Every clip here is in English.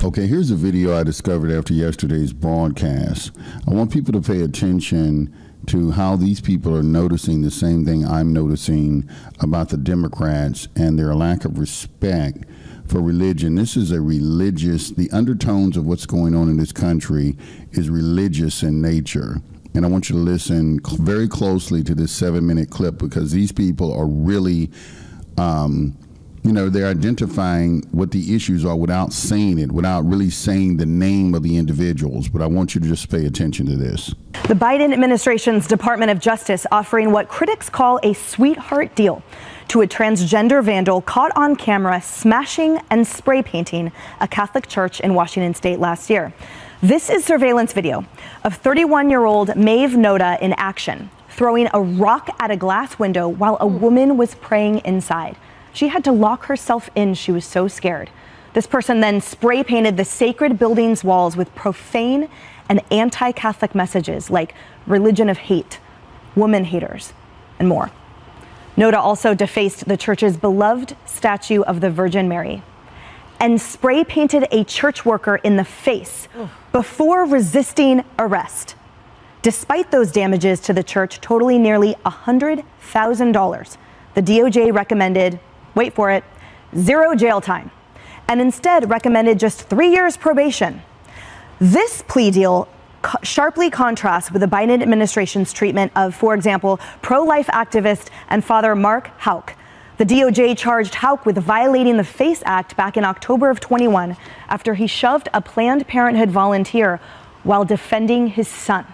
Okay, here's a video I discovered after yesterday's broadcast. I want people to pay attention to how these people are noticing the same thing I'm noticing about the Democrats and their lack of respect for religion. This is the undertones of what's going on in this country is religious in nature. And I want you to listen very closely to this 7-minute clip, because these people are really, they're identifying what the issues are without saying it, without really saying the name of the individuals. But I want you to just pay attention to this. The Biden administration's Department of Justice offering what critics call a sweetheart deal to a transgender vandal caught on camera smashing and spray painting a Catholic church in Washington state last year. This is surveillance video of 31-year-old Maeve Noda in action, throwing a rock at a glass window while a woman was praying inside. She had to lock herself in. She was so scared. This person then spray painted the sacred building's walls with profane and anti-Catholic messages like religion of hate, woman haters, and more. Noda also defaced the church's beloved statue of the Virgin Mary and spray painted a church worker in the face before resisting arrest. Despite those damages to the church totaling nearly $100,000, the DOJ recommended, wait for it, 0 jail time, and instead recommended just 3 years probation. This plea deal sharply contrasts with the Biden administration's treatment of, for example, pro-life activist and Father Mark Houck. The DOJ charged Houck with violating the FACE Act back in October of 21 after he shoved a Planned Parenthood volunteer while defending his son.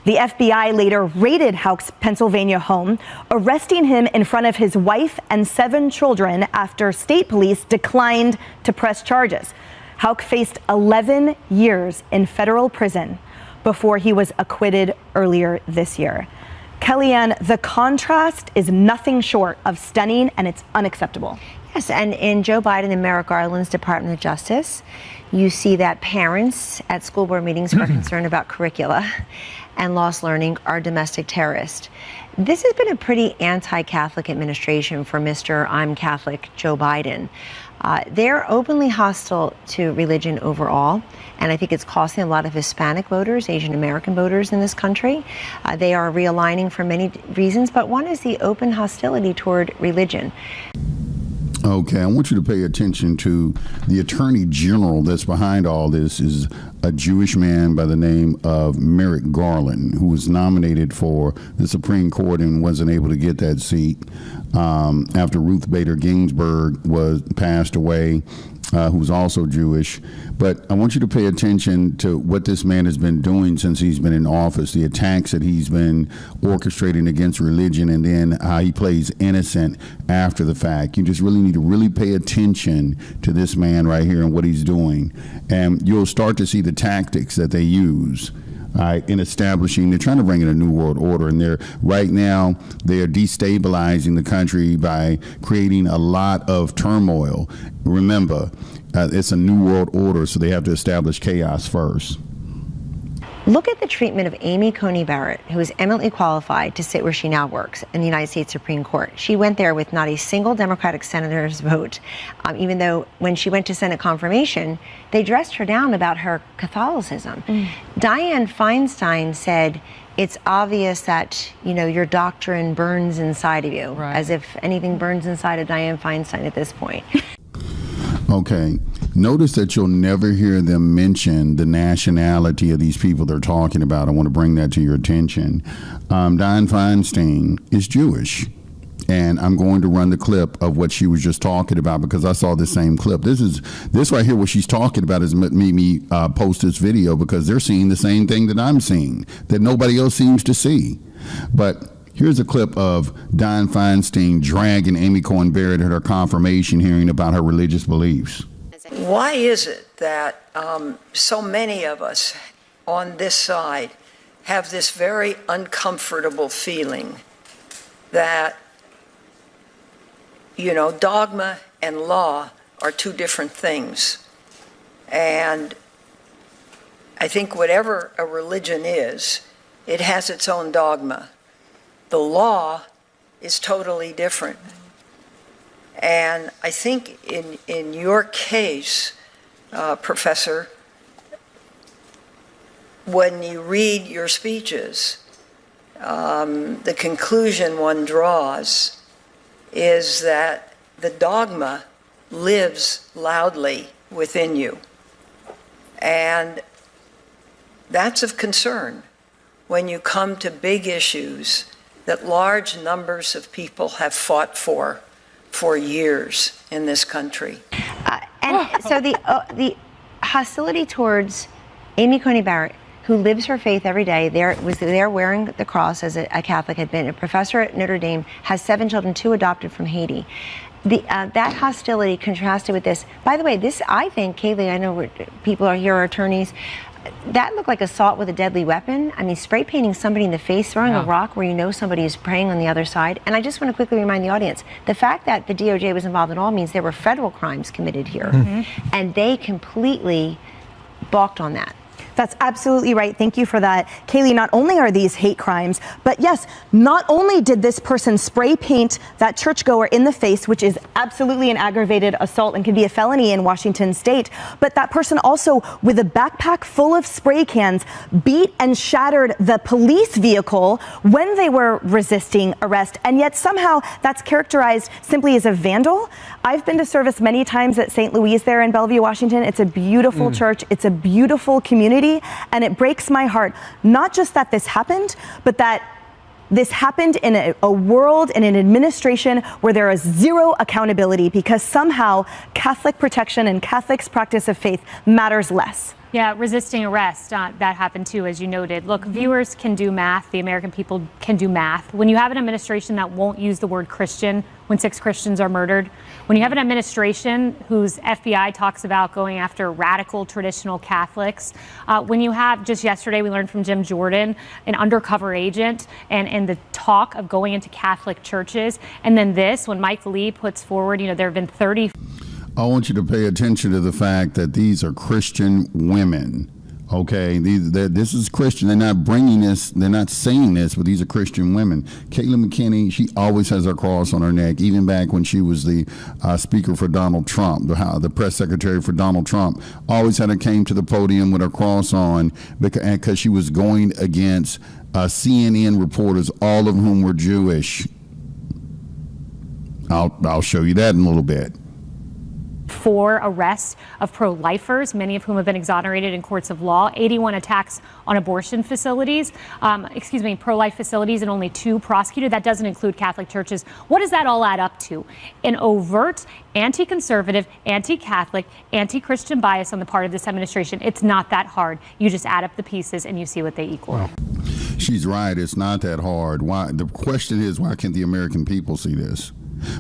The FBI later raided Houck's Pennsylvania home, arresting him in front of his wife and 7 children after state police declined to press charges. Houck faced 11 years in federal prison before he was acquitted earlier this year. Kellyanne, the contrast is nothing short of stunning, and it's unacceptable. Yes, and in Joe Biden and Merrick Garland's Department of Justice, you see that parents at school board meetings are concerned about curricula and lost learning are domestic terrorists. This has been a pretty anti-Catholic administration for Mr. I'm Catholic Joe Biden. They're openly hostile to religion overall, and I think it's costing a lot of Hispanic voters, Asian American voters in this country. They are realigning for many reasons, but one is the open hostility toward religion. Okay, I want you to pay attention to the Attorney General that's behind all this is a Jewish man by the name of Merrick Garland, who was nominated for the Supreme Court and wasn't able to get that seat after Ruth Bader Ginsburg passed away, who was also Jewish. But I want you to pay attention to what this man has been doing since he's been in office, the attacks that he's been orchestrating against religion, and then how he plays innocent after the fact. You just really need to really pay attention to this man right here and what he's doing. And you'll start to see the tactics that they use in establishing, they're trying to bring in a new world order, and right now they are destabilizing the country by creating a lot of turmoil. Remember, it's a new world order, so they have to establish chaos first. Look at the treatment of Amy Coney Barrett, who is eminently qualified to sit where she now works in the United States Supreme Court. She went there with not a single Democratic senator's vote, even though when she went to Senate confirmation, they dressed her down about her Catholicism. Dianne Feinstein said, it's obvious that, your doctrine burns inside of you, right, as if anything burns inside of Dianne Feinstein at this point. Okay. Notice that you'll never hear them mention the nationality of these people they're talking about. I want to bring that to your attention. Dianne Feinstein is Jewish. And I'm going to run the clip of what she was just talking about, because I saw the same clip. This right here, what she's talking about, is made me post this video, because they're seeing the same thing that I'm seeing, that nobody else seems to see. But here's a clip of Dianne Feinstein dragging Amy Coney Barrett at her confirmation hearing about her religious beliefs. Why is it that so many of us on this side have this very uncomfortable feeling that, dogma and law are two different things? And I think whatever a religion is, it has its own dogma. The law is totally different. And I think in your case, Professor, when you read your speeches, the conclusion one draws is that the dogma lives loudly within you. And that's of concern when you come to big issues that large numbers of people have fought for years in this country. And so the hostility towards Amy Coney Barrett, who lives her faith every day, was there wearing the cross as a Catholic, had been a professor at Notre Dame, has 7 children, 2 adopted from Haiti. That hostility contrasted with this. By the way, this, I think, Kaylee, I know people are here, are attorneys, that looked like assault with a deadly weapon. I mean, spray painting somebody in the face, throwing a rock where you know somebody is praying on the other side. And I just want to quickly remind the audience, the fact that the DOJ was involved in all means there were federal crimes committed here. And they completely balked on that. That's absolutely right. Thank you for that. Kaylee, not only are these hate crimes, but yes, not only did this person spray paint that churchgoer in the face, which is absolutely an aggravated assault and can be a felony in Washington state, but that person also, with a backpack full of spray cans, beat and shattered the police vehicle when they were resisting arrest. And yet somehow that's characterized simply as a vandal. I've been to service many times at St. Louise there in Bellevue, Washington. It's a beautiful church. It's a beautiful community. And it breaks my heart, not just that this happened, but that this happened in a world and an administration where there is zero accountability because somehow Catholic protection and Catholics' practice of faith matters less. Yeah, resisting arrest, that happened too, as you noted. Look, viewers can do math. The American people can do math. When you have an administration that won't use the word Christian when 6 Christians are murdered, when you have an administration whose FBI talks about going after radical traditional Catholics, when you have, just yesterday we learned from Jim Jordan, an undercover agent, and the talk of going into Catholic churches, and then this, when Mike Lee puts forward, there have been 30. I want you to pay attention to the fact that these are Christian women. Okay, this is Christian. They're not bringing this. They're not saying this, but these are Christian women. Caitlin McKinney, she always has her cross on her neck, even back when she was the speaker for Donald Trump, the press secretary for Donald Trump. Always came to the podium with her cross on because she was going against CNN reporters, all of whom were Jewish. I'll show you that in a little bit. 4 arrests of pro-lifers, many of whom have been exonerated in courts of law, 81 attacks on abortion facilities, pro-life facilities, and only 2 prosecuted. That doesn't include Catholic churches. What does that all add up to? An overt anti-conservative, anti-Catholic, anti-Christian bias on the part of this administration. It's not that hard. You just add up the pieces and you see what they equal. Well, she's right. It's not that hard. Why? The question is, why can't the American people see this?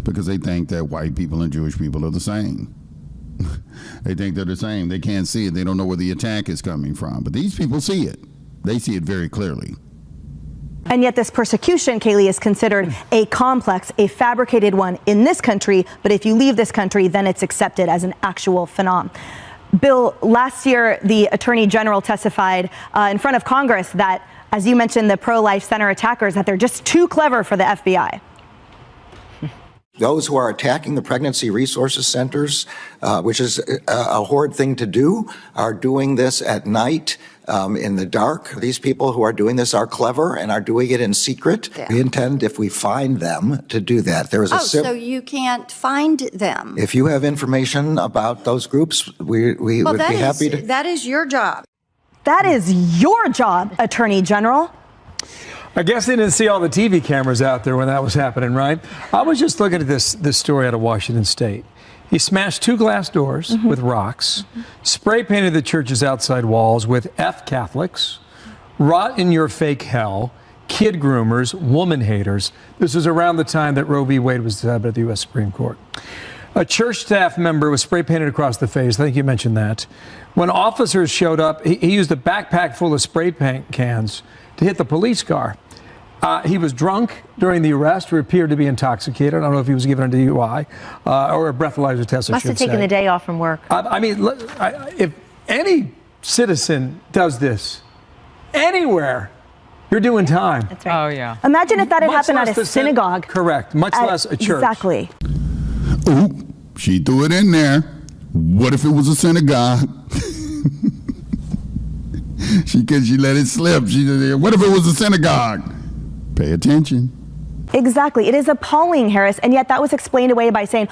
Because they think that white people and Jewish people are the same. They think they're the same. They can't see it. They don't know where the attack is coming from. But these people see it. They see it very clearly. And yet this persecution, Kaylee, is considered a complex, a fabricated one in this country. But if you leave this country, then it's accepted as an actual phenomenon. Bill, last year, the Attorney General testified in front of Congress that, as you mentioned, the pro-life center attackers, that they're just too clever for the FBI. Those who are attacking the pregnancy resources centers, which is a horrid thing to do, are doing this at night in the dark. These people who are doing this are clever and are doing it in secret. Yeah. We intend, if we find them, to do that. There is so you can't find them. If you have information about those groups, we would be happy to. That is your job. That is your job, Attorney General. I guess they didn't see all the TV cameras out there when that was happening, right? I was just looking at this story out of Washington State. He smashed 2 glass doors with rocks, spray painted the church's outside walls with F Catholics, rot in your fake hell, kid groomers, woman haters. This was around the time that Roe v. Wade was decided by the U.S. Supreme Court. A church staff member was spray painted across the face. I think you mentioned that. When officers showed up, he used a backpack full of spray paint cans to hit the police car. He was drunk during the arrest or appeared to be intoxicated. I don't know if he was given a DUI or a breathalyzer test. Must have taken the day off from work. I mean, if any citizen does this anywhere, you're doing time. That's right. Oh, yeah. Imagine if that had happened at a synagogue. Correct. Much less a church. Exactly. Ooh, she threw it in there. What if it was a synagogue? She let it slip. She said, what if it was a synagogue? Pay attention. Exactly. It is appalling, Harris, and yet that was explained away by saying,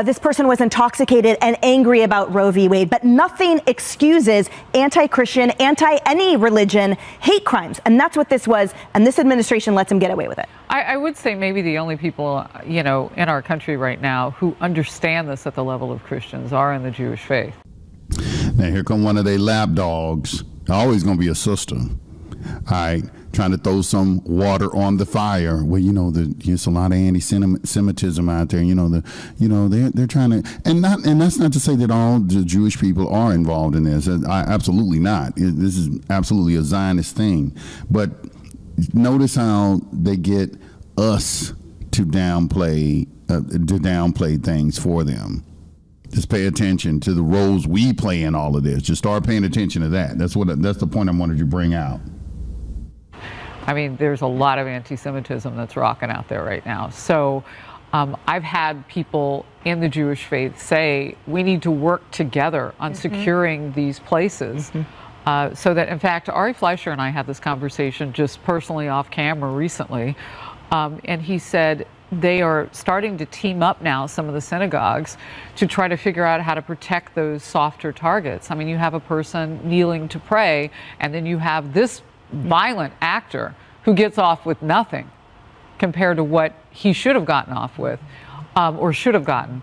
this person was intoxicated and angry about Roe v. Wade, but nothing excuses anti-Christian, anti-any religion hate crimes, and that's what this was, and this administration lets them get away with it. I would say maybe the only people, in our country right now who understand this at the level of Christians are in the Jewish faith. Now, here come one of their lap dogs. Always going to be a sister. All right, trying to throw some water on the fire. Well, there's a lot of anti-Semitism out there. They're trying to, and that's not to say that all the Jewish people are involved in this. Absolutely not. This is absolutely a Zionist thing. But notice how they get us to downplay things for them. Just pay attention to the roles we play in all of this. Just start paying attention to that. That's the point I wanted to bring out. I mean, there's a lot of anti-Semitism that's rocking out there right now. So I've had people in the Jewish faith say we need to work together on securing these places so that, in fact, Ari Fleischer and I had this conversation just personally off camera recently, and he said they are starting to team up now, some of the synagogues, to try to figure out how to protect those softer targets. I mean, you have a person kneeling to pray, and then you have this violent actor who gets off with nothing compared to what he should have gotten off with, or should have gotten,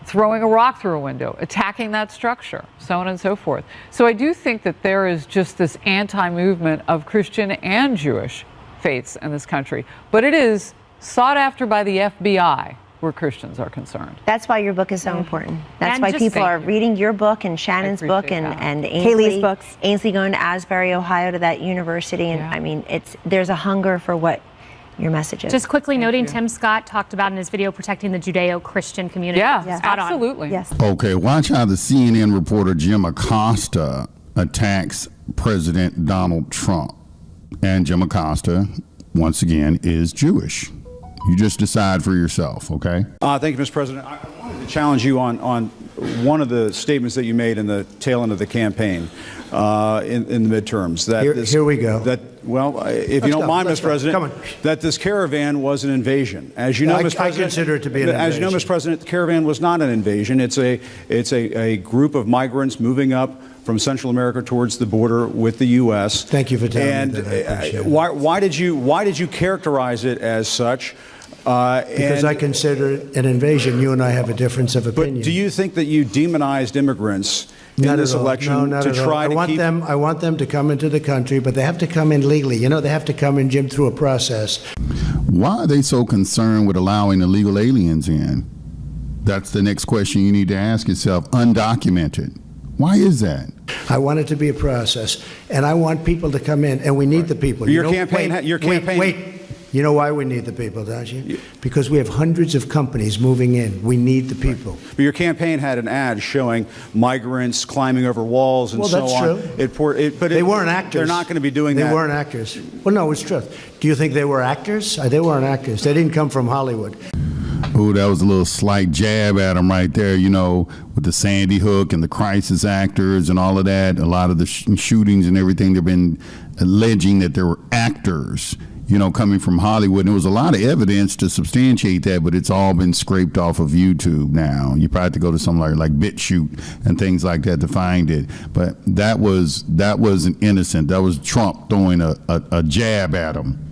throwing a rock through a window, attacking that structure, so on and so forth. So I do think that there is just this anti-movement of Christian and Jewish faiths in this country, but it is sought after by the FBI where Christians are concerned. That's why your book is so important. That's why people are reading your book and Shannon's book and Kaylee's books. Ainsley going to Asbury, Ohio, to that university. And I mean, there's a hunger for what your message is. Just quickly noting, Tim Scott talked about in his video protecting the Judeo-Christian community. Yeah, absolutely. Yes. Okay, watch how the CNN reporter Jim Acosta attacks President Donald Trump. And Jim Acosta, once again, is Jewish. You just decide for yourself, okay? Thank you, Mr. President. I wanted to challenge you on one of the statements that you made in the tail end of the campaign in the midterms. Here we go. If you don't mind, Mr. President, that this caravan was an invasion. As you know, Mr. President, I consider it to be an invasion. As you know, Mr. President, the caravan was not an invasion. It's a group of migrants moving up from Central America towards the border with the U.S. Thank you for telling me that. I appreciate it. Why did you characterize it as such? Because I consider it an invasion. You and I have a difference of opinion. But do you think that you demonized immigrants in this election to try to keep them? I want them to come into the country, but they have to come in legally. They have to come in, Jim, through a process. Why are they so concerned with allowing illegal aliens in? That's the next question you need to ask yourself. Undocumented. Why is that? I want it to be a process, and I want people to come in, and we need the people. Your campaign. Wait. You know why we need the people, don't you? Because we have hundreds of companies moving in. We need the people. But your campaign had an ad showing migrants climbing over walls and so on. Well, that's true. But they weren't actors. They're not going to be doing that. They weren't actors. Well, no, it's true. Do you think they were actors? They weren't actors. They didn't come from Hollywood. Ooh, that was a little slight jab at them right there, with the Sandy Hook and the crisis actors and all of that. A lot of the shootings and everything, they've been alleging that there were actors, coming from Hollywood. And there was a lot of evidence to substantiate that, but it's all been scraped off of YouTube now. You probably have to go to somewhere like BitChute and things like that to find it. But that was an innocent. That was Trump throwing a jab at him.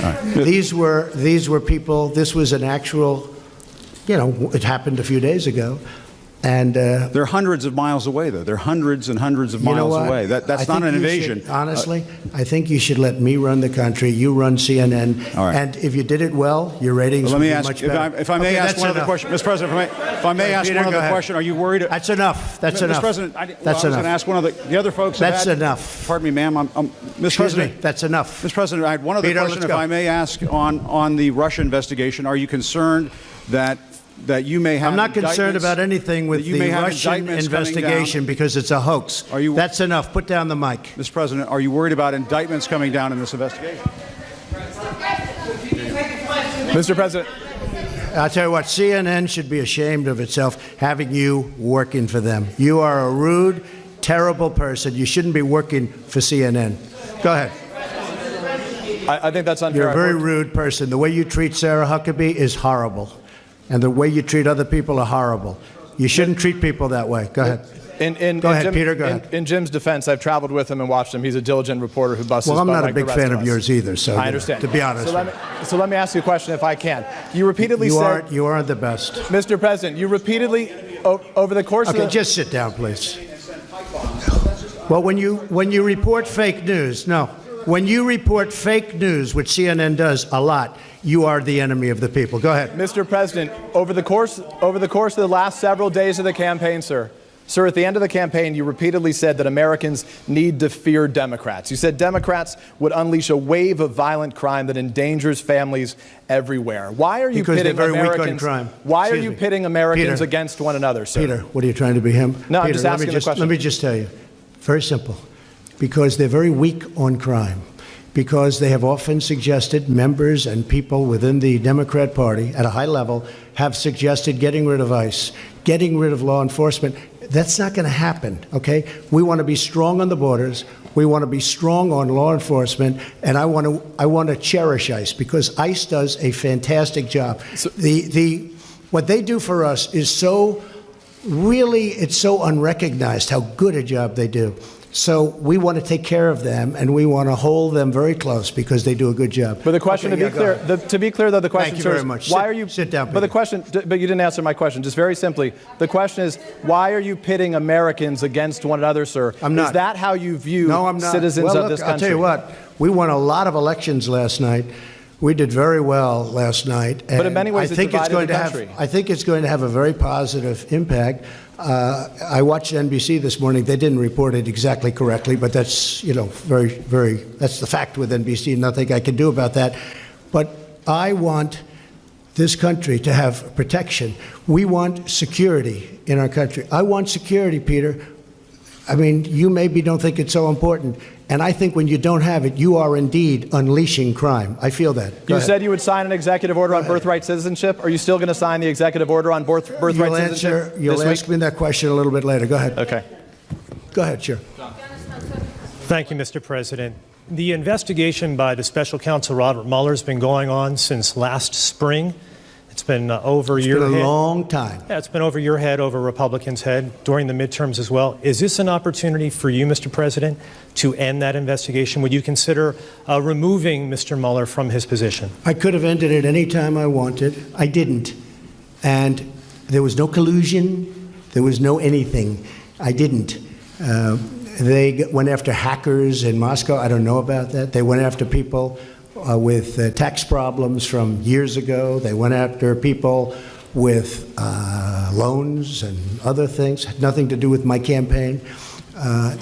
Right. These were people. This was an actual, it happened a few days ago, and they're hundreds of miles away. Though they're hundreds and hundreds of miles away. That's not an invasion. Honestly, I think you should let me run the country. You run CNN, and if you did it well, your ratings would be much better. If I may ask one other question, Mr. President. If I may ask one other question, are you worried? That's enough. That's enough. Mr. President, I was going to ask one of the other folks. That's enough. Pardon me, ma'am. Mr. President, that's enough. Mr. President, I had one other question, if I may ask, on the Russia investigation. Are you concerned that you may have? I'm not concerned about anything with the Russian investigation because it's a hoax. That's enough. Put down the mic. Mr. President, are you worried about indictments coming down in this investigation? Mr. President. I'll tell you what, CNN should be ashamed of itself having you working for them. You are a rude, terrible person. You shouldn't be working for CNN. Go ahead. I think that's unfair. You're a very rude person. The way you treat Sarah Huckabee is horrible. And the way you treat other people are horrible. You shouldn't treat people that way. Go ahead. Go ahead, Peter. Go ahead. In Jim's defense, I've traveled with him and watched him. He's a diligent reporter who busts his butt. Well, I'm not like a big the rest fan of of us. yours either, so I understand. to be honest. So let me ask you a question if I can. You repeatedly said... You aren't the best. Mr. President, you repeatedly, over the course of the... Okay, just sit down, please. Well, when you report fake news, when you report fake news, which CNN does a lot, you are the enemy of the people. Go ahead. Mr. President, over the course of the last several days of the campaign, sir, at the end of the campaign, you repeatedly said that Americans need to fear Democrats. You said Democrats would unleash a wave of violent crime that endangers families everywhere. Why are you pitting Americans? Why are you pitting Americans against one another, sir? Peter, what are you trying to be him? No, Peter, I'm just asking the question. Let me just tell you, very simple, because they're very weak on crime. Because they have often suggested, members and people within the Democrat Party at a high level have suggested getting rid of ICE, getting rid of law enforcement. That's not going to happen, okay? We want to be strong on the borders. We want to be strong on law enforcement, and I want to cherish ICE because ICE does a fantastic job. What they do for us is so it's so unrecognized how good a job they do. So we want to take care of them, and we want to hold them very close because they do a good job. But the question, to be clear, though, the question, Thank you very much. why are you sit down? Peter. But the question, but you didn't answer my question. Just very simply, the question is, why are you pitting Americans against one another, sir? I'm not. Is that how you view I'm not. citizens of this country? I'll tell you what. We won a lot of elections last night. We did very well last night. But in many ways, I think it's going to have a very positive impact. I watched NBC this morning. They didn't report it exactly correctly, but that's, that's the fact with NBC. Nothing I can do about that. But I want this country to have protection. We want security in our country. I want security, Peter. I mean, you maybe don't think it's so important. And I think when you don't have it, you are indeed unleashing crime. I feel that. You said you would sign an executive order on birthright citizenship. Are you still going to sign the executive order on birthright citizenship? You'll ask me that question a little bit later. Go ahead. Okay. Go ahead, Chair. Thank you, Mr. President. The investigation by the special counsel Robert Mueller has been going on since last spring. It's been over your head. It's been a long time. Yeah, it's been over your head, over Republicans' head, during the midterms as well. Is this an opportunity for you, Mr. President, to end that investigation? Would you consider removing Mr. Mueller from his position? I could have ended it any time I wanted. I didn't. And there was no collusion. There was no anything. I didn't. They went after hackers in Moscow. I don't know about that. They went after people with tax problems from years ago. They went after people with loans and other things. Had nothing to do with my campaign.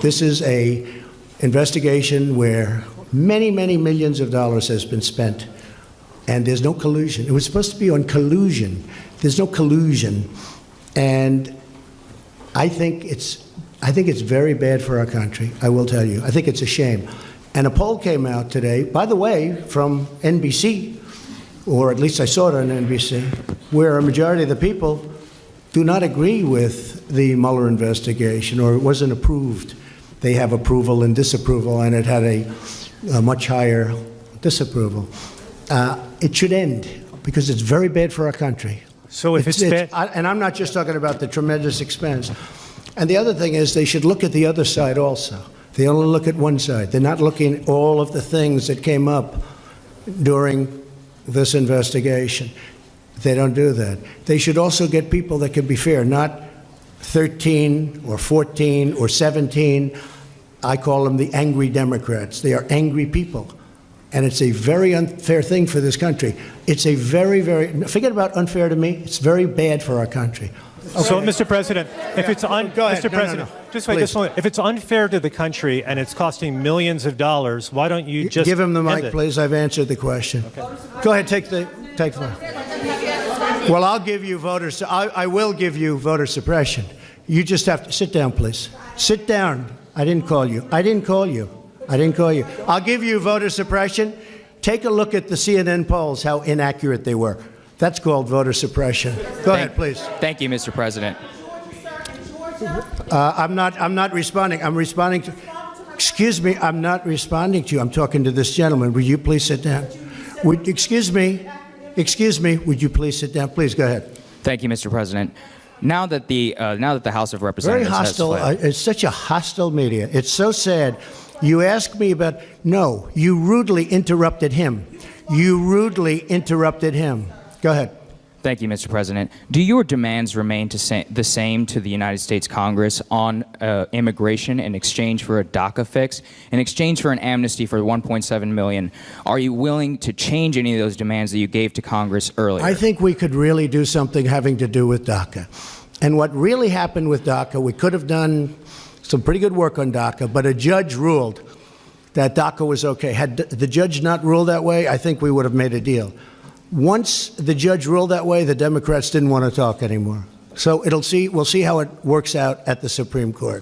This is a investigation where many, many millions of dollars has been spent, and there's no collusion. It was supposed to be on collusion. There's no collusion, and I think it's very bad for our country. I will tell you. I think it's a shame. And a poll came out today, by the way, from NBC, or at least I saw it on NBC, where a majority of the people do not agree with the Mueller investigation, or it wasn't approved. They have approval and disapproval, and it had a much higher disapproval. It should end, because it's very bad for our country. So if it's bad... And I'm not just talking about the tremendous expense. And the other thing is they should look at the other side also. They only look at one side. They're not looking at all of the things that came up during this investigation. They don't do that. They should also get people that can be fair, not 13 or 14 or 17. I call them the angry Democrats. They are angry people. And it's a very unfair thing for this country. It's a very, forget about unfair to me, it's very bad for our country. Okay. So, Mr. President, if it's Mr. President, just wait this moment. If it's unfair to the country and it's costing millions of dollars, why don't you just give him the mic, please? I've answered the question. Okay. Go ahead, take the. Well, I'll give you voters. I will give you voter suppression. You just have to sit down, please. Sit down. I didn't call you. I didn't call you. I'll give you voter suppression. Take a look at the CNN polls, how inaccurate they were. That's called voter suppression. Go ahead, please. Thank you, Mr. President. I'm not responding. I'm responding to. Excuse me. I'm not responding to you. I'm talking to this gentleman. Will you please sit down? Excuse me. Would you please sit down? Please go ahead. Thank you, Mr. President. Now that the House of Representatives very hostile. has It's such a hostile media. It's so sad. You asked me about. No, you rudely interrupted him. Go ahead. Thank you, Mr. President. Do your demands remain the same to the United States Congress on immigration in exchange for a DACA fix, in exchange for an amnesty for 1.7 million? Are you willing to change any of those demands that you gave to Congress earlier? I think we could really do something having to do with DACA. And what really happened with DACA, we could have done some pretty good work on DACA, but a judge ruled that DACA was okay. Had the judge not ruled that way, I think we would have made a deal. Once the judge ruled that way, the Democrats didn't want to talk anymore. So we'll see how it works out at the Supreme Court.